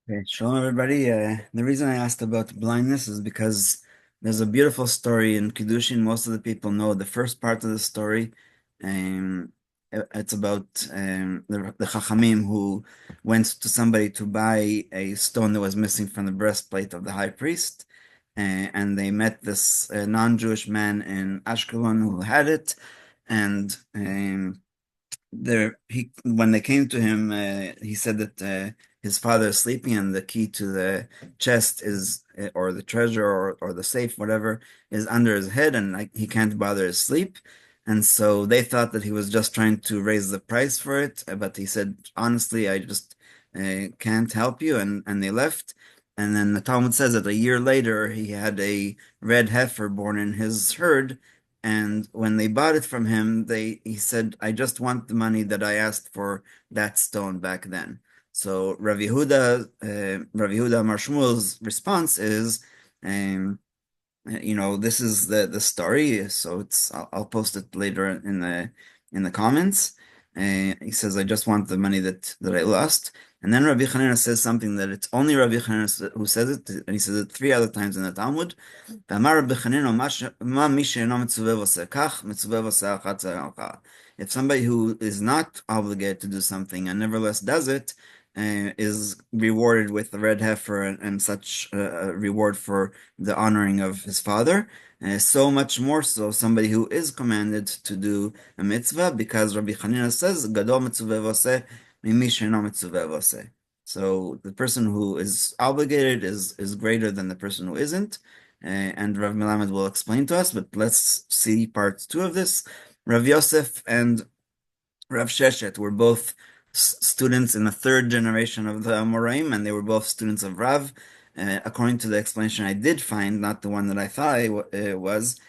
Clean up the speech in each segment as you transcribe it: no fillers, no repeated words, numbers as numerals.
Okay, shalom everybody. The reason I asked about blindness is because there's a beautiful story in Kiddushin. Most of the people know the first part of the story. Um, it's about the Chachamim who went to somebody to buy a stone that was missing from the breastplate of the high priest. And they met this non-Jewish man in Ashkelon who had it. And when they came to him, he said that his father is sleeping, and the key to the chest is, or the treasure, or the safe, whatever, is under his head, and like he can't bother his sleep. And so they thought that he was just trying to raise the price for it, but he said, honestly, I just can't help you, and they left. And then the Talmud says that a year later, he had a red heifer born in his herd, and when they bought it from him, he said, "I just want the money that I asked for that stone back then." So Rav Yehuda Mar Shmuel's response is, um, this is the story. So I'll post it later in the comments. He says, "I just want the money that I lost." And then Rabbi Hanina says something that it's only Rabbi Hanina who says it, and he says it three other times in the Talmud. ואמר רבי חנינא, מי שאינו מצווה ועושה כך, מצווה ועושה אחת צלחה. If somebody who is not obligated to do something and nevertheless does it, is rewarded with the red heifer and such a reward for the honoring of his father, so much more so somebody who is commanded to do a mitzvah, because Rabbi Hanina says, Gadol mitzvah v'oseh, mimi she'eno mitzvah v'oseh. So the person who is obligated is greater than the person who isn't, and Rav Melamed will explain to us, but let's see part two of this. Rav Yosef and Rav Sheshet were both students in the third generation of the Amoraim, and they were both students of Rav. According to the explanation I did find, not the one that I thought it was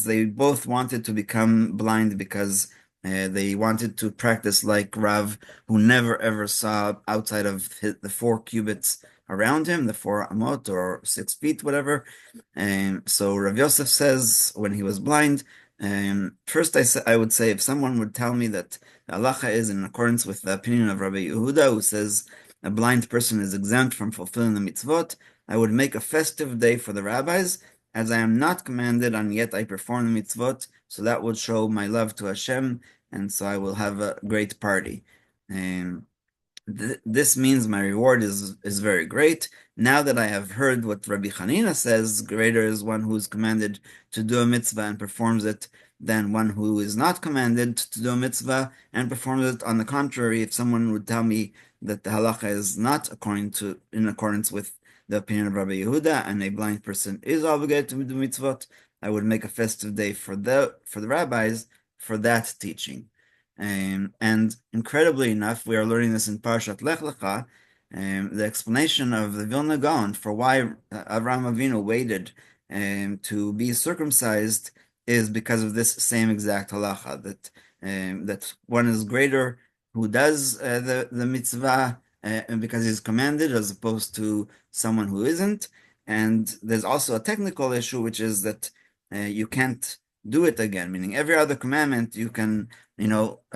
they both wanted to become blind because they wanted to practice like Rav, who never ever saw outside of the 4 cubits around him, the 4 amot or 6 feet, whatever. So Rav Yosef says when he was blind, first I would say if someone would tell me that the halacha is in accordance with the opinion of Rabbi Yehuda, who says a blind person is exempt from fulfilling the mitzvot, I would make a festive day for the rabbis, as I am not commanded, and yet I perform the mitzvot, so that would show my love to Hashem, and so I will have a great party. Um, this means my reward is very great. Now that I have heard what Rabbi Hanina says, greater is one who is commanded to do a mitzvah and performs it than one who is not commanded to do a mitzvah and performs it. On the contrary, if someone would tell me that the halacha is not in accordance with the opinion of Rabbi Yehuda, and a blind person is obligated to do mitzvot, I would make a festive day for the rabbis for that teaching. And incredibly enough, we are learning this in Parshat Lech Lecha. The explanation of the Vilna Gaon for why Avraham Avinu waited to be circumcised is because of this same exact halacha, that one is greater who does the mitzvah and because he's commanded, as opposed to someone who isn't. And there's also a technical issue, which is that you can't do it again, meaning every other commandment I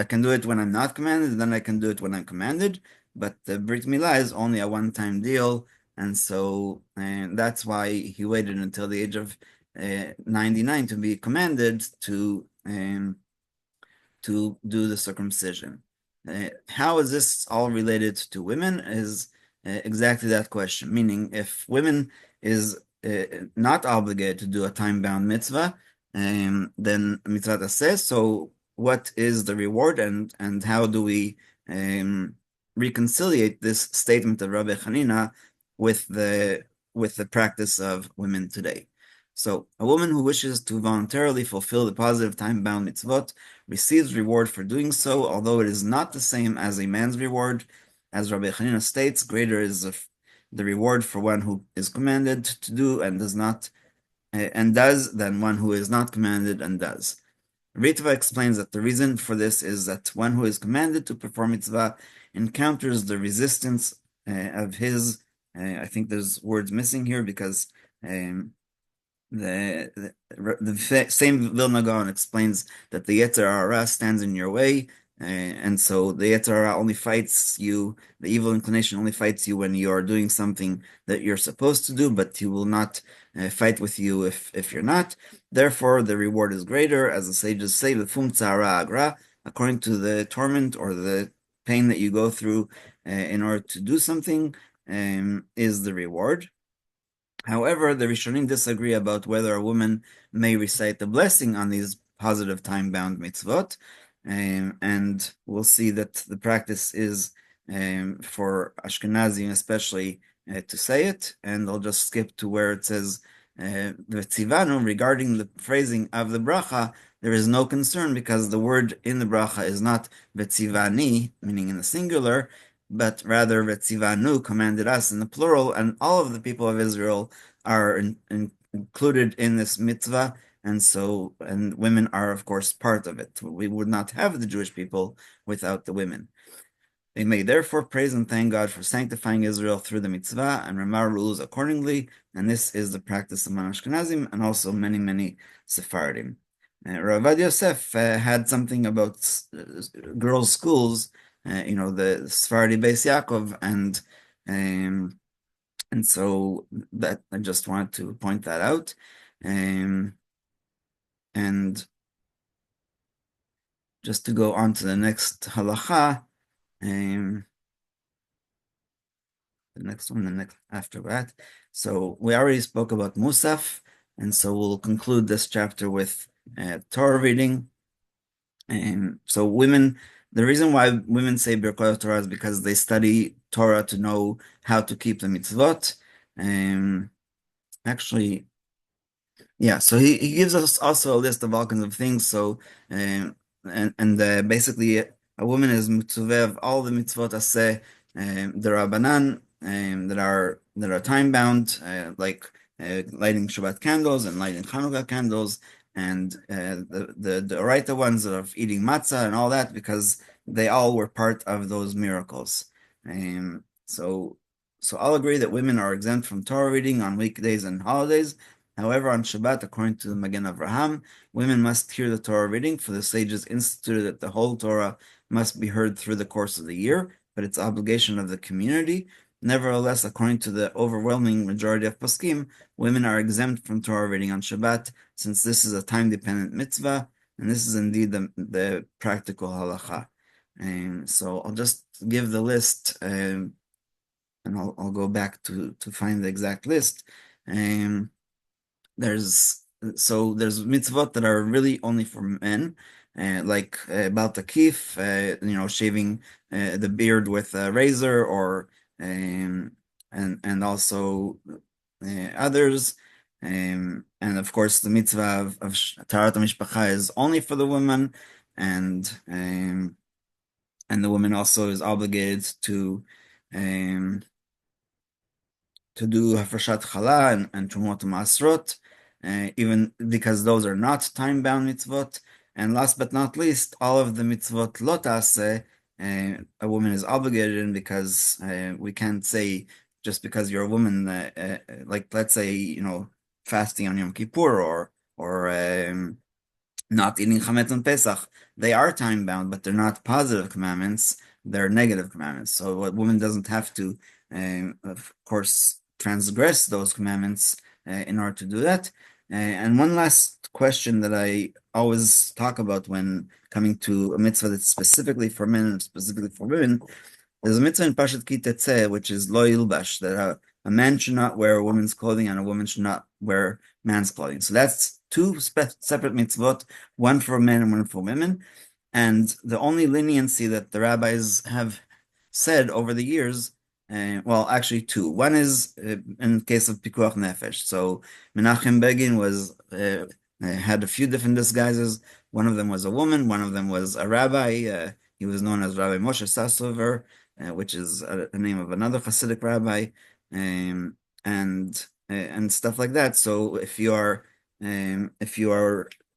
can do it when I'm not commanded, and then I can do it when I'm commanded. But the Brit Milah is only a one-time deal, and so that's why he waited until the age of 99 to be commanded to do the circumcision. How is this all related to women is exactly that question. Meaning, if women is not obligated to do a time-bound mitzvah, then mitzvah says, so what is the reward, and how do we reconciliate this statement of Rabbi Hanina with the practice of women today? So, a woman who wishes to voluntarily fulfill the positive time-bound mitzvot receives reward for doing so, although it is not the same as a man's reward. As Rabbi Hanina states, greater is the reward for one who is commanded to do and does not and does than one who is not commanded and does. Ritva explains that the reason for this is that one who is commanded to perform mitzvah encounters the resistance of his. I think there's words missing here because the same Vilna Gaon explains that the Yetzer Hara stands in your way, And so the Yetzer Hara only fights you, the evil inclination only fights you when you are doing something that you're supposed to do, but he will not fight with you if you're not. Therefore, the reward is greater, as the sages say, "L'fum tzara agra," according to the torment or the pain that you go through in order to do something, is the reward. However, the Rishonim disagree about whether a woman may recite the blessing on these positive time-bound mitzvot, and we'll see that the practice is for Ashkenazim especially to say it, and I'll just skip to where it says V'tzivanu regarding the phrasing of the bracha. There is no concern because the word in the bracha is not V'tzivani, meaning in the singular, but rather Vetzivanu commanded us in the plural, and all of the people of Israel are included in this mitzvah, and women are of course part of it. We would not have the Jewish people without the women. They may therefore praise and thank God for sanctifying Israel through the mitzvah, and Ramah rules accordingly, and this is the practice among Ashkenazim and also many Sephardim. Rav Ovadia Yosef had something about girls' schools, the Sephardi Beis Yaakov, and so that I just wanted to point that out. And just to go on to the next halacha, the next one, the next after that. So we already spoke about Musaf, and so we'll conclude this chapter with Torah reading. So women, the reason why women say Birkot Torah is because they study Torah to know how to keep the mitzvot. Actually, yeah, so he gives us also a list of all kinds of things. So, basically, a woman is mitzvah of all the mitzvot aseh, the Rabbanan, that are time bound, like lighting Shabbat candles and lighting Hanukkah candles, and the Oraita ones of eating matzah and all that, because they all were part of those miracles. So I'll agree that women are exempt from Torah reading on weekdays and holidays. However, on Shabbat, according to the Magen Avraham, women must hear the Torah reading, for the sages instituted that the whole Torah must be heard through the course of the year, but it's obligation of the community. Nevertheless, according to the overwhelming majority of poskim, women are exempt from Torah reading on Shabbat, since this is a time-dependent mitzvah, and this is indeed the practical halacha. So I'll just give the list, and I'll go back to find the exact list. There's mitzvot that are really only for men, like Bal Takif, shaving the beard with a razor, or and also others, and of course the mitzvah of Taharat HaMishpacha is only for the woman, and the woman also is obligated to do Hafreshat Chala and Trumot Masrot, even because those are not time-bound mitzvot. And last but not least, all of the mitzvot lo ta'aseh, a woman is obligated in, because we can't say just because you're a woman, like let's say, fasting on Yom Kippur, or not eating chametz on Pesach. They are time bound, but they're not positive commandments. They're negative commandments. So a woman doesn't have to, of course, transgress those commandments in order to do that. And one last question that I always talk about when coming to a mitzvah that's specifically for men and specifically for women. There's a mitzvah in Pashat Ki Tetzeh, which is lo yilbash, that a man should not wear a woman's clothing and a woman should not wear man's clothing. So that's two separate mitzvot, one for men and one for women. And the only leniency that the rabbis have said over the years, well, actually two. One is in case of pikuach nefesh. So Menachem Begin had a few different disguises. One of them was a woman. One of them was a rabbi. He was known as Rabbi Moshe Sassover, which is a name of another Hasidic rabbi, and stuff like that. So if you are in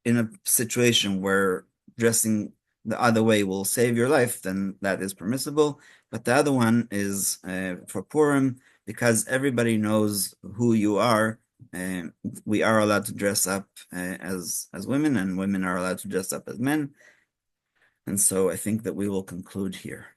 a situation where dressing the other way will save your life, then that is permissible. But the other one is for Purim, because everybody knows who you are. We are allowed to dress up as women, and women are allowed to dress up as men. And so I think that we will conclude here.